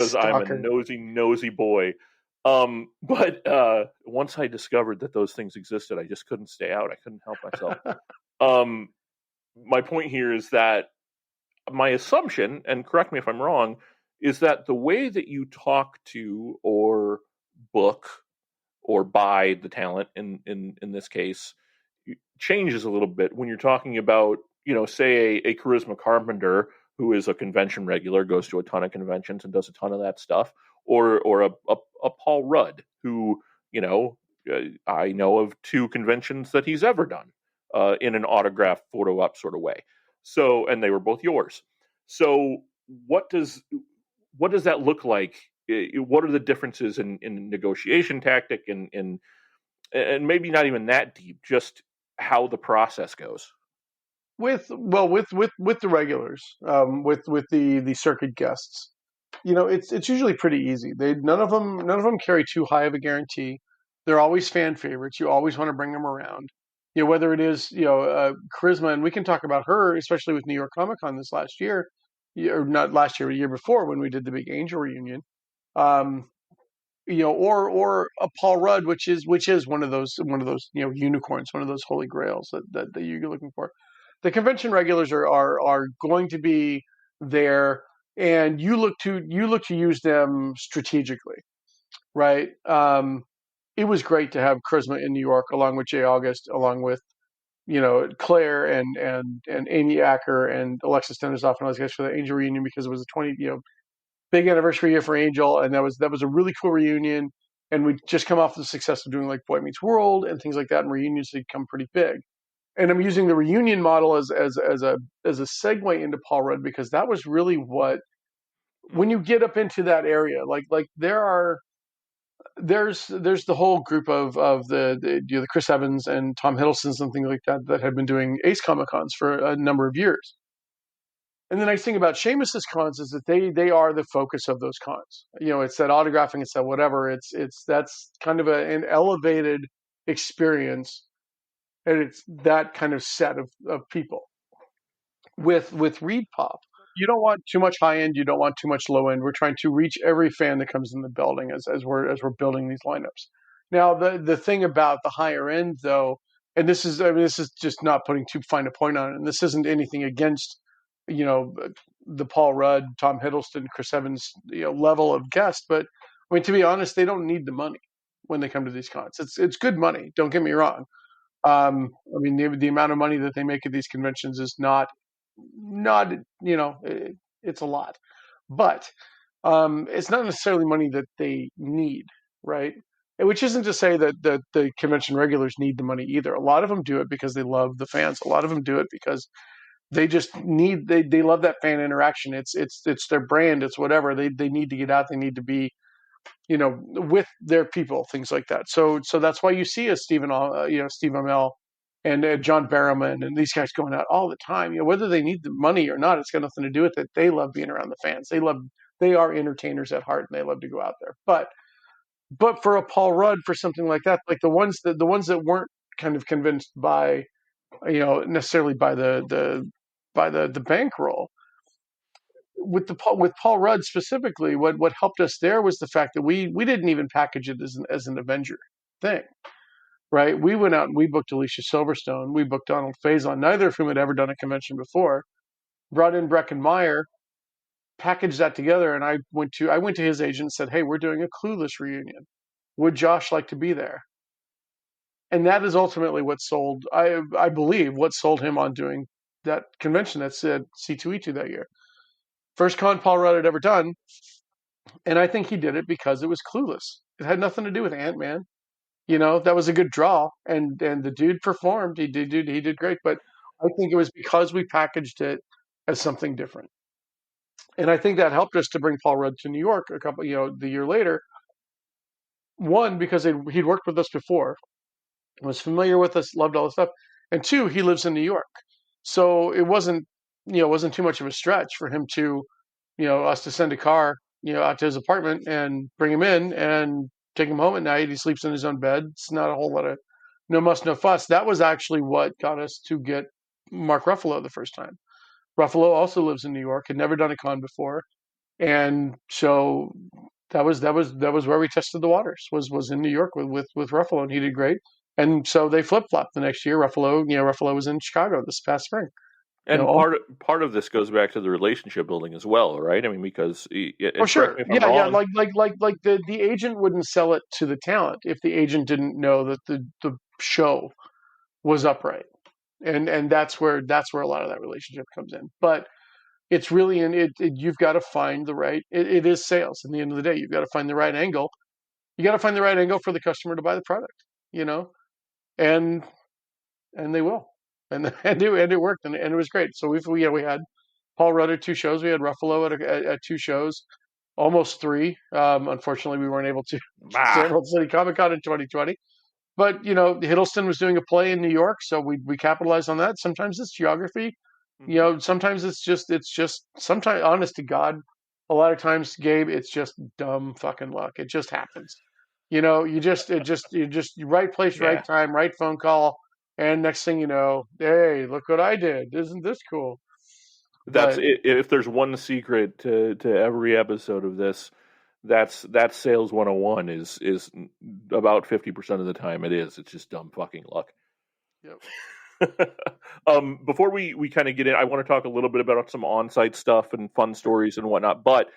because I'm a Stalker. nosy boy. But once I discovered that those things existed, I just couldn't stay out. I couldn't help myself. Um, my point here is that my assumption, and correct me if I'm wrong, is that the way that you talk to or book or buy the talent in this case changes a little bit when you're talking about, say a charisma carpenter who is a convention regular, goes to a ton of conventions and does a ton of that stuff, or a Paul Rudd who, I know of two conventions that he's ever done in an autograph photo op sort of way. So, and they were both yours. So, what does that look like? What are the differences in negotiation tactic and maybe not even that deep, just how the process goes? With the regulars, with the circuit guests, it's usually pretty easy. None of them carry too high of a guarantee. They're always fan favorites. You always want to bring them around. Whether it is charisma, and we can talk about her, especially with New York Comic Con this last year, or not last year, the year before when we did the big Angel reunion. Um, or a Paul Rudd, which is one of those unicorns, one of those holy grails that you're looking for. The convention regulars are going to be there, and you look to use them strategically, right? It was great to have Charisma in New York, along with Jay August, along with Claire and Amy Acker and Alexis Denisoff and all those guys for the Angel reunion, because it was a 20 big anniversary year for Angel, and that was a really cool reunion. And we just come off the success of doing like Boy Meets World and things like that, and reunions had come pretty big. And I'm using the reunion model as a segue into Paul Rudd, because that was really what, when you get up into that area, like there's the whole group of the Chris Evans and Tom Hiddlestons and things like that had been doing Ace Comic Cons for a number of years. And the nice thing about Seamus's cons is that they are the focus of those cons. It's that autographing, it's that whatever. That's kind of an elevated experience, and it's that kind of set of people. With Reed Pop, you don't want too much high end, you don't want too much low end. We're trying to reach every fan that comes in the building as we're building these lineups. Now, the thing about the higher end, though, and this is just not putting too fine a point on it, and this isn't anything against you know the Paul Rudd, Tom Hiddleston, Chris Evans level of guest, but I mean, to be honest, they don't need the money when they come to these cons. It's good money. Don't get me wrong. I mean, the amount of money that they make at these conventions is not it's a lot, but it's not necessarily money that they need, right? Which isn't to say that the convention regulars need the money either. A lot of them do it because they love the fans. A lot of them do it because they just they love that fan interaction. It's their brand. It's whatever. They need to get out. They need to be with their people, things like that. So that's why you see a Steve Amell and John Barrowman and these guys going out all the time. Whether they need the money or not, it's got nothing to do with it. They love being around the fans. They are entertainers at heart, and they love to go out there. But for a Paul Rudd, for something like that, like the ones that weren't kind of convinced by necessarily by the bankroll, with Paul Rudd specifically, what helped us there was the fact that we didn't even package it as an Avenger thing, right? We went out and we booked Alicia Silverstone, we booked Donald Faison, neither of whom had ever done a convention before. Brought in Breckin Meyer, packaged that together, and I went to his agent and said, "Hey, we're doing a Clueless reunion. Would Josh like to be there?" And that is ultimately what sold, I believe, what sold him on doing that convention that said C2E2 that year. First con Paul Rudd had ever done, and I think he did it because it was Clueless. It had nothing to do with Ant-Man. That was a good draw, and the dude performed. He did great, but I think it was because we packaged it as something different, and I think that helped us to bring Paul Rudd to New York the year later. One, because he'd worked with us before, was familiar with us, loved all the stuff, and two, he lives in New York, so it wasn't too much of a stretch for him to us to send a car out to his apartment and bring him in and take him home at night. He sleeps in his own bed. It's not a whole lot of no muss, no fuss. That was actually what got us to get Mark Ruffalo the first time. Ruffalo also lives in New York, had never done a con before, And so that was where we tested the waters, was in New York with Ruffalo, and he did great. And so they flip flopped the next year. Ruffalo was in Chicago this past spring. And Oh, part of this goes back to the relationship building as well, right? I mean, because oh, and correct sure, me if I'm yeah, wrong. like the agent wouldn't sell it to the talent if the agent didn't know that the show was upright, and that's where a lot of that relationship comes in. But it's really in you've got to find the right. It is sales. In the end of the day, you've got to find the right angle. You got to find the right angle for the customer to buy the product. You know, and and they will, and it worked, and it was great. So we had Paul Rudd at two shows. We had Ruffalo at two shows, almost three. Unfortunately, we weren't able to get to Ah, Emerald City Comic Con in 2020. But Hiddleston was doing a play in New York, so we capitalized on that. Sometimes it's geography, hmm. sometimes it's just sometimes, honest to God, a lot of times, Gabe, it's just dumb fucking luck. It just happens. You just right place, right Yeah. time, right phone call, and next thing you know, hey, look what I did! Isn't this cool? That's But it. If there's one secret to every episode of this, that's sales 101 is about 50% of the time it is. It's just dumb fucking luck. yep. Before we kind of get in, I want to talk a little bit about some on-site stuff and fun stories and whatnot. But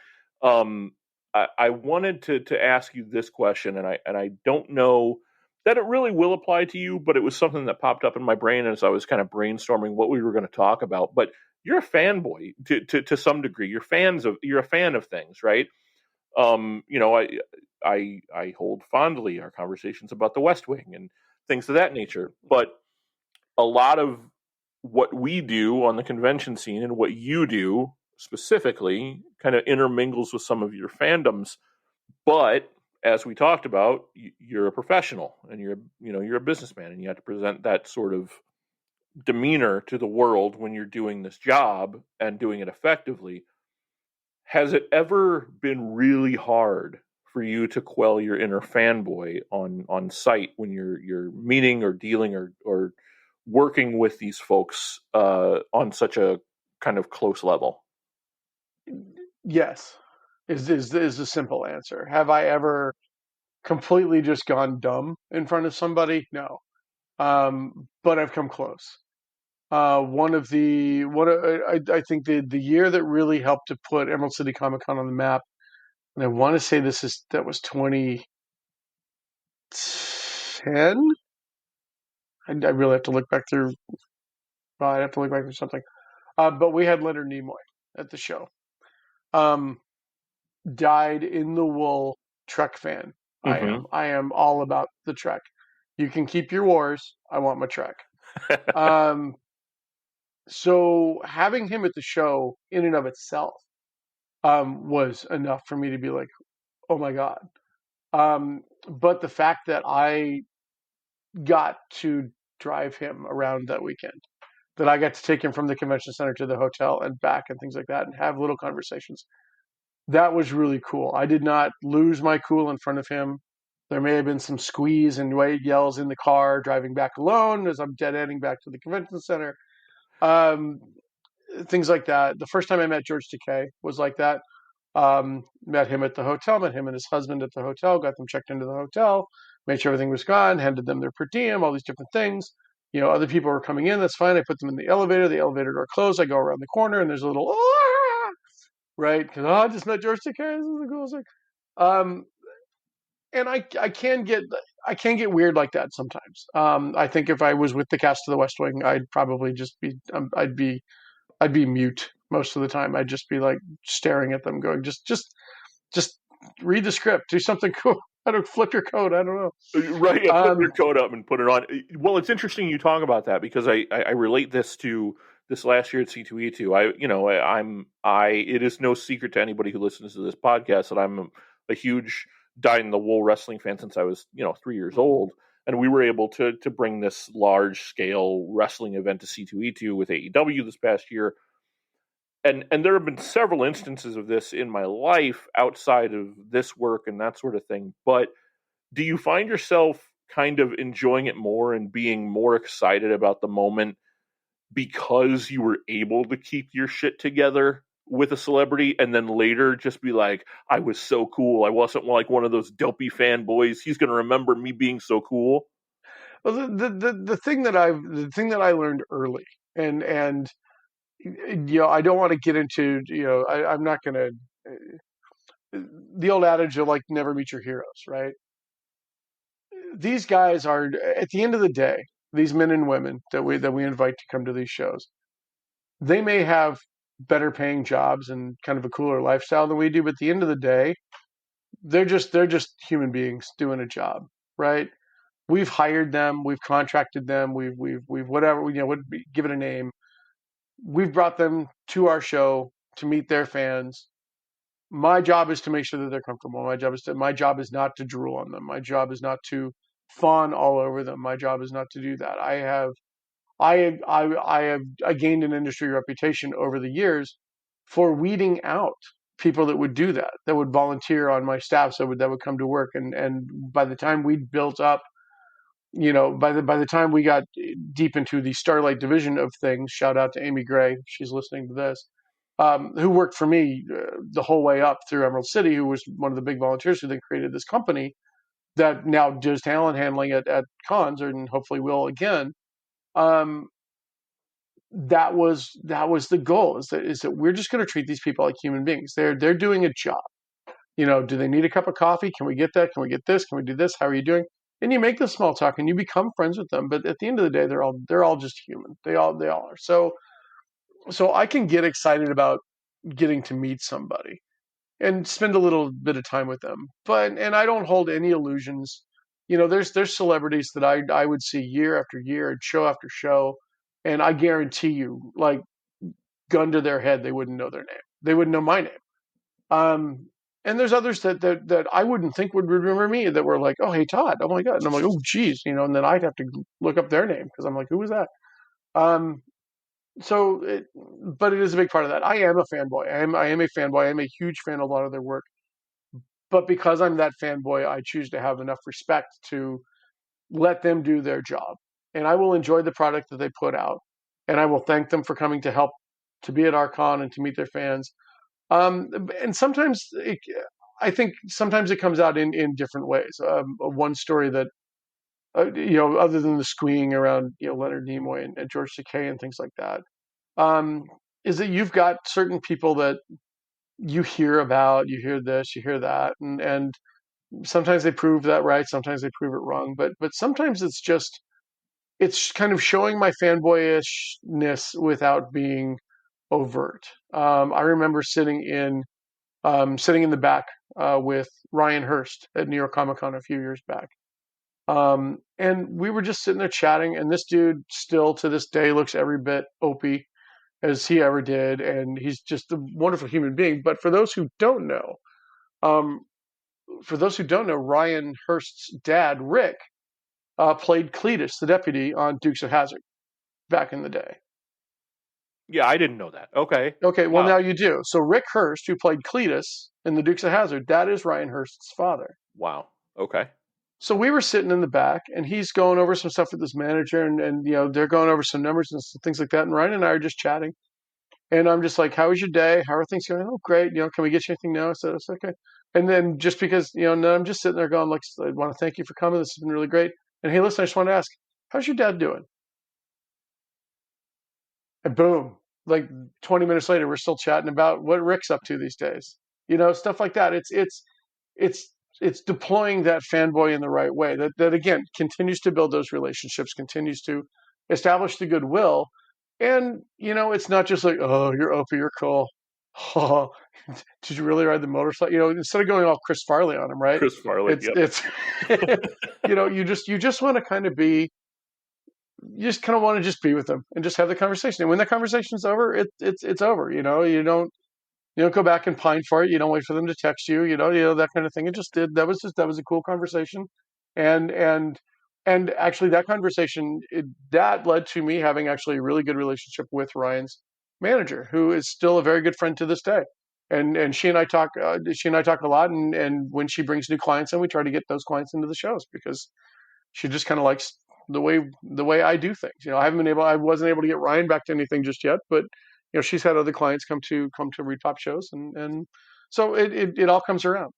um, I wanted to ask you this question, and I don't know that it really will apply to you, but it was something that popped up in my brain as I was kind of brainstorming what we were going to talk about. But you're a fanboy to some degree. You're a fan of things, right? You know, I hold fondly our conversations about the West Wing and things of that nature, but a lot of what we do on the convention scene and what you do specifically kind of intermingles with some of your fandoms. But as we talked about, you're a professional and you're a businessman, and you have to present that sort of demeanor to the world when you're doing this job and doing it effectively. Has it ever been really hard for you to quell your inner fanboy on site when you're meeting or dealing or working with these folks on such a kind of close level? Yes, is the simple answer. Have I ever completely just gone dumb in front of somebody? No. But I've come close. I think the year that really helped to put Emerald City Comic Con on the map, and I want to say that was 2010. I really have to look back through. Well, I'd have to look back through something. But we had Leonard Nimoy at the show. Um, Dyed in the wool Trek fan. I Mm-hmm. am. I am all about the Trek. You can keep your wars. I want my Trek. Um, so having him at the show in and of itself was enough for me to be like, oh my God. But the fact that I got to drive him around that weekend, that I got to take him from the convention center to the hotel and back and things like that and have little conversations, that was really cool. I did not lose my cool in front of him. There may have been some squeeze and Wade yells in the car driving back alone as I'm dead ending back to the convention center. Um, Things like that. The first time I met George Takei was like that. Met him at the hotel, met him and his husband at the hotel, got them checked into the hotel, made sure everything was gone, handed them their per diem, all these different things. Other people were coming in, that's fine. I put them in the elevator door closed, I go around the corner and there's a little, "Ah!" Right? Because, I just met George Takei. This is cool. Like, um, and I can get weird like that sometimes. I think if I was with the cast of The West Wing, I'd probably just be, I'd be mute most of the time. I'd just be like staring at them, going, just read the script, do something cool. I don't flip your code. I don't know. Right, yeah, flip Um, your coat up and put it on. Well, it's interesting you talk about that because I relate this to this last year at C2E2. It is no secret to anybody who listens to this podcast that I'm a huge dyed in the wool wrestling fan since I was 3 years old, and we were able to bring this large scale wrestling event to C2E2 with AEW this past year. And there have been several instances of this in my life outside of this work and that sort of thing, but do you find yourself kind of enjoying it more and being more excited about the moment because you were able to keep your shit together with a celebrity and then later just be like, I was so cool. I wasn't like one of those dopey fanboys. He's going to remember me being so cool. Well, the thing that I learned early, and I don't want to get into, I'm not going to, the old adage of like never meet your heroes, right? These guys are, at the end of the day, these men and women that we invite to come to these shows, they may have better paying jobs and kind of a cooler lifestyle than we do, but at the end of the day, they're just human beings doing a job, right? We've hired them, we've contracted them, we've whatever, would give it a name. We've brought them to our show to meet their fans. My job is to make sure that they're comfortable. My job is not to drool on them. My job is not to fawn all over them. My job is not to do that. I gained an industry reputation over the years for weeding out people that would do that, that would volunteer on my staff, so that would come to work. And by the time we'd built up, by the time we got deep into the Starlight division of things, shout out to Amy Gray, if she's listening to this, who worked for me the whole way up through Emerald City, who was one of the big volunteers who then created this company that now does talent handling at cons, and hopefully will again. Um, that was the goal, is that we're just going to treat these people like human beings. They're doing a job. Do they need a cup of coffee? Can we get that? Can we get this? Can we do this? How are you doing? And you make the small talk and you become friends with them. But at the end of the day, they're all just human. They all are. So I can get excited about getting to meet somebody and spend a little bit of time with them. And I don't hold any illusions. There's celebrities that I would see year after year and show after show, and I guarantee you, like, gun to their head, they wouldn't know their name. They wouldn't know my name. Um, and there's others that I wouldn't think would remember me, that were like, oh, hey, Todd, oh my God. And I'm like, oh, geez, and then I'd have to look up their name because I'm like, who was that? Um, but it is a big part of that. I am a fanboy. I am a fanboy. I am a huge fan of a lot of their work. But because I'm that fanboy, I choose to have enough respect to let them do their job. And I will enjoy the product that they put out. And I will thank them for coming to help to be at our con and to meet their fans. And I think sometimes it comes out in different ways. One story that, other than the squeeing around, Leonard Nimoy and George Takei and things like that, um, is that you've got certain people that you hear about, you hear this, you hear that, and sometimes they prove that right, sometimes they prove it wrong, but sometimes it's kind of showing my fanboyishness without being overt. I remember sitting in the back with Ryan Hurst at New York Comic Con a few years back. And we were just sitting there chatting, and this dude still to this day looks every bit Opie as he ever did, and he's just a wonderful human being. But um, for those who don't know, Ryan Hurst's dad, Rick, played Cletus, the deputy on Dukes of Hazzard back in the day. Yeah, I didn't know that. Okay. Okay, well now Wow. you do. So Rick Hurst, who played Cletus in the Dukes of Hazzard, that is Ryan Hurst's father. Wow. Okay. So we were sitting in the back, and he's going over some stuff with his manager, and they're going over some numbers and things like that. And Ryan and I are just chatting, and I'm just like, "How was your day? How are things going?" "Oh, great. Can we get you anything now?" I said, "It's okay." And then just because no, I'm just sitting there going, "Like, I want to thank you for coming. This has been really great." And hey, listen, I just want to ask, how's your dad doing? And boom, like 20 minutes later, we're still chatting about what Rick's up to these days. Stuff like that. It's it's deploying that fanboy in the right way. That again continues to build those relationships, continues to establish the goodwill. And it's not just like, oh, you're Opie, you're cool. Oh, did you really ride the motorcycle? Instead of going all Chris Farley on him, right? Chris Farley. It's Yep. it's you just want to kind of be you just kind of want to just be with them and just have the conversation. And when the conversation's over, it's over. You don't go back and pine for it. You don't wait for them to text you. That kind of thing. It just did. That was a cool conversation, and and actually that conversation that led to me having actually a really good relationship with Ryan's manager, who is still a very good friend to this day. And she and I talk. She and I talk a lot. And when she brings new clients in, we try to get those clients into the shows because she just kind of likes the way I do things. I wasn't able to get Ryan back to anything just yet, but she's had other clients come to read pop shows, and so it all comes around.